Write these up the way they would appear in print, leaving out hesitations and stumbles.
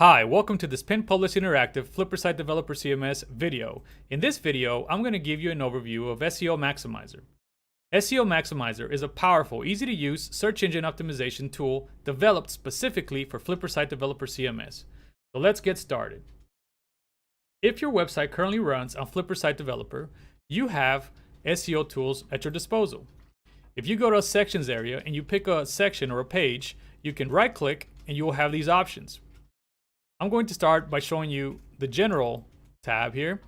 Hi, welcome to this Pin Publish Interactive Flipper Site Developer CMS video. In this video, I'm going to give you an overview of Seo Maximizer. Seo Maximizer is a powerful, easy to use search engine optimization tool developed specifically for Flipper Site Developer CMS. So let's get started. If your website currently runs on Flipper Site Developer, you have Seo Tools at your disposal. If you go to a sections area and you pick a section or a page, you can right click and you will have these options. I'm going to start by showing you the general tab here.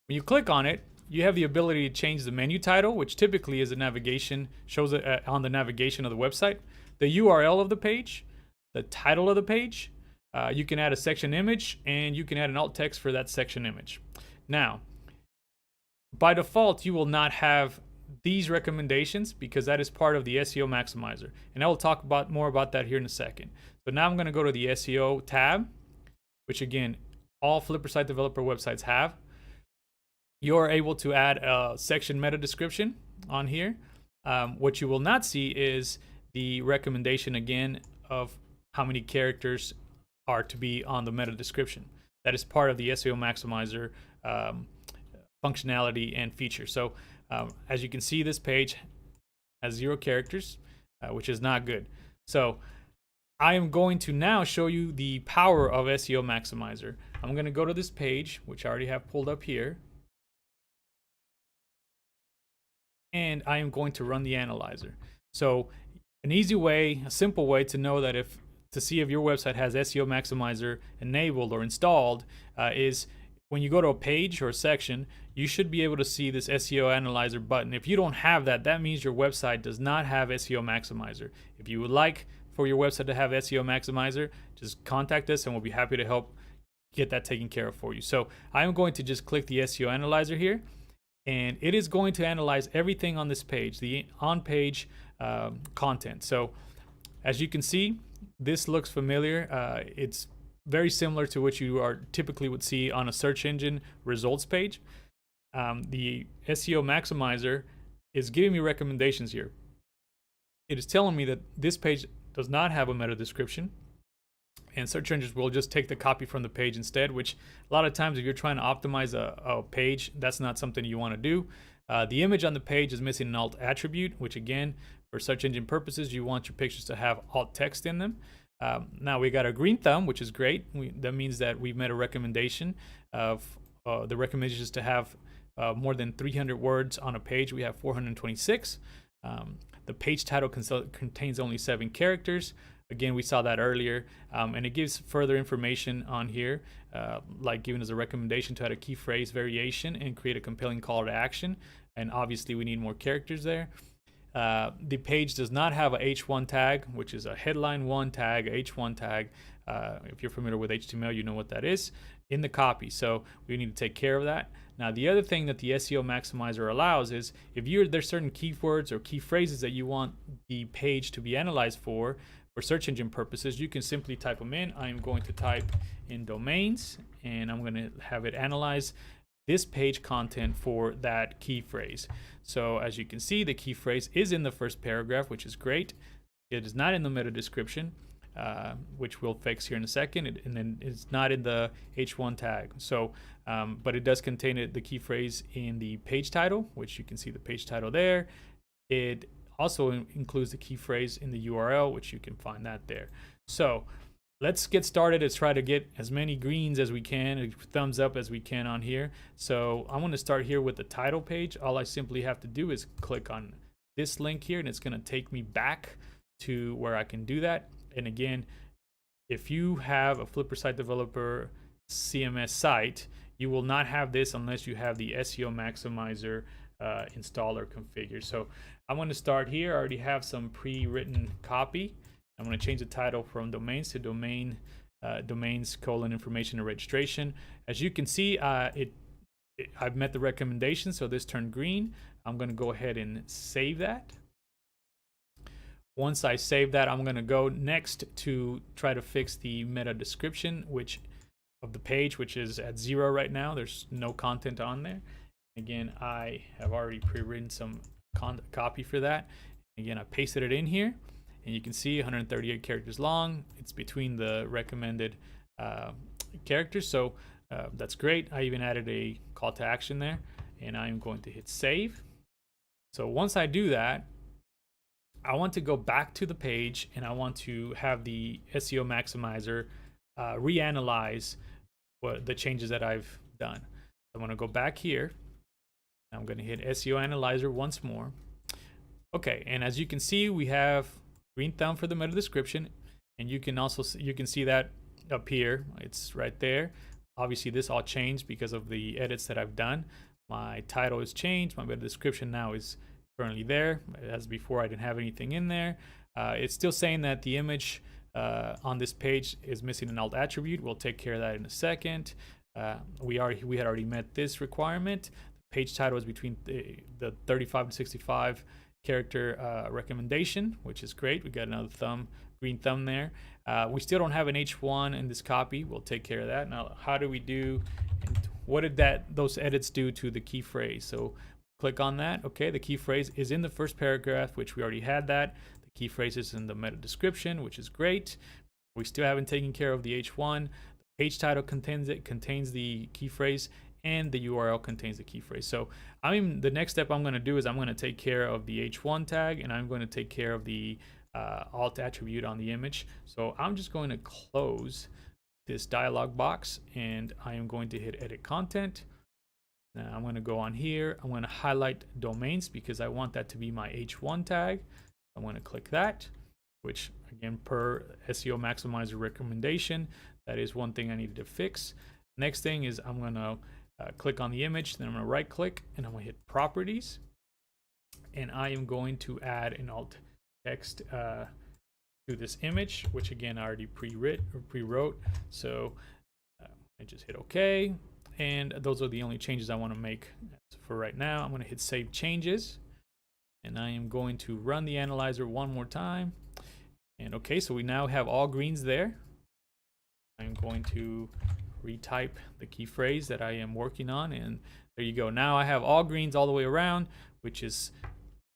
When you click on it, you have the ability to change the menu title, which typically is a navigation, shows it on the navigation of the website, the URL of the page, the title of the page. You can add a section image and you can add an alt text for that section image. Now, by default, you will not have these recommendations because that is part of the Seo Maximizer. And I will talk more about that here in a second. So now I'm going to go to the SEO tab, which again, all Flipper Site Developer websites have. You're able to add a section meta description on here. What you will not see is the recommendation again of how many characters are to be on the meta description. That is part of the SEO Maximizer functionality and feature. So as you can see, this page has 0 characters, which is not good. So I am going to now show you the power of Seo Maximizer. I'm going to go to this page, which I already have pulled up here. And I am going to run the analyzer. So an easy way, a simple way to know that to see if your website has Seo Maximizer enabled or installed is when you go to a page or a section, you should be able to see this Seo Analyzer button. If you don't have that, that means your website does not have Seo Maximizer. If you would like for your website to have Seo Maximizer, just contact us and we'll be happy to help get that taken care of for you. So I'm going to just click the Seo Analyzer here, and it is going to analyze everything on this page, the on-page content. So as you can see, this looks familiar. It's very similar to what you typically would see on a search engine results page. The Seo Maximizer is giving me recommendations here. It is telling me that this page does not have a meta description, and search engines will just take the copy from the page instead, which a lot of times if you're trying to optimize a page, that's not something you want to do. The image on the page is missing an alt attribute, which again, for search engine purposes, you want your pictures to have alt text in them. Now we got a green thumb, which is great. That means that we've met a recommendation of the recommendation is to have more than 300 words on a page. We have 426. The page title contains only 7 characters. Again, we saw that earlier, and it gives further information on here, like giving us a recommendation to add a key phrase variation and create a compelling call to action. And obviously, we need more characters there. The page does not have a H1 tag, which is a headline 1 tag, H1 tag. If you're familiar with HTML, you know what that is in the copy. So we need to take care of that. Now, the other thing that the Seo Maximizer allows is if there's certain keywords or key phrases that you want the page to be analyzed for search engine purposes, you can simply type them in. I'm going to type in domains, and I'm going to have it analyze this page content for that key phrase. So as you can see, the key phrase is in the first paragraph, which is great. It is not in the meta description, which we'll fix here in a second, and then it's not in the H1 tag. So, but it does contain the key phrase in the page title, which you can see the page title there. It also includes the key phrase in the URL, which you can find that there. So let's get started and try to get as many greens as we can, thumbs up as we can on here. So I'm going to start here with the title page. All I simply have to do is click on this link here, and it's going to take me back to where I can do that. And again, if you have a Flipper Site Developer CMS site, you will not have this unless you have the Seo Maximizer installer configured. So I'm going to start here. I already have some pre-written copy. I'm going to change the title from domains to domains information and registration. As you can see, I've met the recommendation, so this turned green. I'm going to go ahead and save that. Once I save that, I'm going to go next to try to fix the meta description of the page, which is at 0 right now. There's no content on there. Again, I have already pre-written some copy for that. Again, I pasted it in here, and you can see 138 characters long. It's between the recommended characters. So that's great. I even added a call to action there, and I'm going to hit save. So once I do that, I want to go back to the page and I want to have the SEO Maximizer reanalyze what the changes that I've done. I'm going to go back here. I'm going to hit SEO Analyzer once more. Okay, and as you can see, we have green thumb for the meta description, and you can also see that up here. It's right there. Obviously, this all changed because of the edits that I've done. My title is changed. My meta description now is currently there. As before, I didn't have anything in there. It's still saying that the image on this page is missing an alt attribute. We'll take care of that in a second. We had already met this requirement. The page title is between the 35 to 65 character recommendation, which is great. We got another green thumb there. We still don't have an H1 in this copy. We'll take care of that. Now, how do we do, and what did those edits do to the key phrase? So click on that. Okay, the key phrase is in the first paragraph, which we already had that. The key phrase is in the meta description, which is great. We still haven't taken care of the H1. The page title contains the key phrase, and the URL contains the key phrase. So the next step I'm going to do is I'm going to take care of the H1 tag, and I'm going to take care of the alt attribute on the image. So I'm just going to close this dialog box, and I am going to hit edit content. Now I'm going to go on here. I'm going to highlight domains because I want that to be my H1 tag. I'm going to click that, which again, per SEO Maximizer recommendation, that is one thing I needed to fix. Next thing is I'm going to click on the image, then I'm going to right click and I'm going to hit properties, and I am going to add an alt text to this image, which again I already pre-wrote. So I just hit OK, and those are the only changes I want to make for right now. I'm going to hit save changes, and I am going to run the analyzer one more time. And okay, so we now have all greens there. I'm going to retype the key phrase that I am working on, and there you go. Now I have all greens all the way around, which is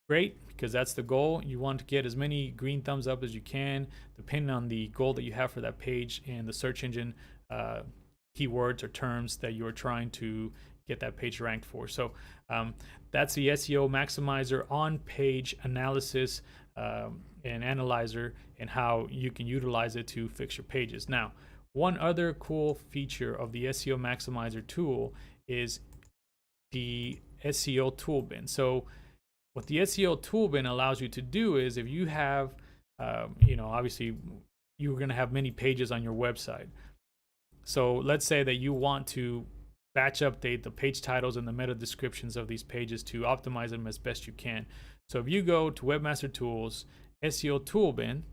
great because that's the goal. You want to get as many green thumbs up as you can, depending on the goal that you have for that page and the search engine keywords or terms that you're trying to get that page ranked for. So that's the SEO Maximizer on-page analysis and analyzer, and how you can utilize it to fix your pages. Now, one other cool feature of the SEO Maximizer tool is the SEO tool bin. So what the SEO tool bin allows you to do is, if you have, obviously you're going to have many pages on your website. So let's say that you want to batch update the page titles and the meta descriptions of these pages to optimize them as best you can. So if you go to Webmaster Tools, SEO tool bin,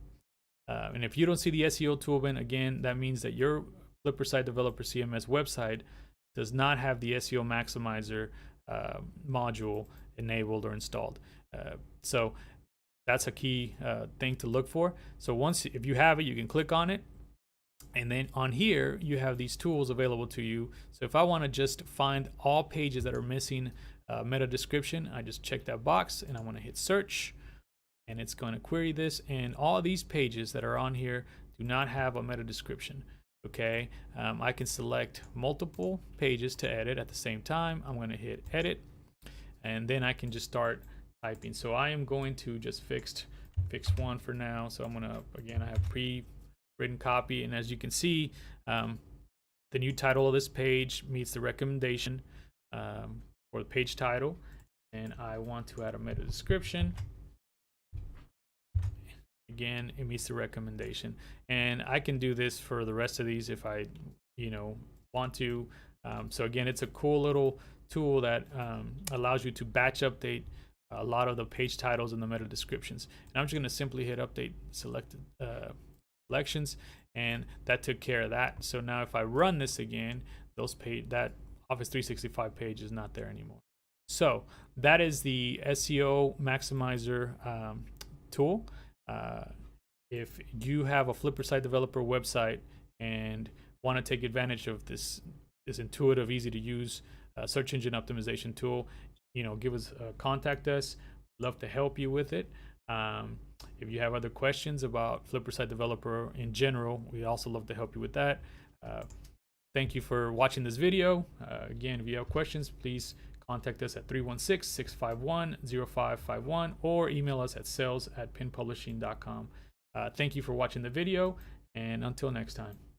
and if you don't see the SEO tool bin, again, that means that your FlipperSite Developer CMS website does not have the SEO Maximizer module enabled or installed. So that's a key thing to look for. So if you have it, you can click on it, and then on here you have these tools available to you. So if I want to just find all pages that are missing meta description, I just check that box and I want to hit search, and it's going to query this, and all these pages that are on here do not have a meta description. Okay, I can select multiple pages to edit at the same time. I'm going to hit edit, and then I can just start typing. So I am going to just fix one for now. So I'm going to, again, I have pre-written copy, and as you can see, the new title of this page meets the recommendation for the page title, and I want to add a meta description. Again, it meets the recommendation, and I can do this for the rest of these if I want to. So again, it's a cool little tool that allows you to batch update a lot of the page titles and the meta descriptions. And I'm just going to simply hit update selected selections, and that took care of that. So now if I run this again, that Office 365 page is not there anymore. So that is the SEO Maximizer tool. If you have a FlipperSite Developer website and want to take advantage of this intuitive, easy to use search engine optimization tool, contact us. Love to help you with it. If you have other questions about Flipper site developer in general, we also love to help you with that. Thank you for watching this video. Again, if you have questions, please contact us at 316-651-0551 or email us at sales@pinpublishing.com. Thank you for watching the video, and until next time.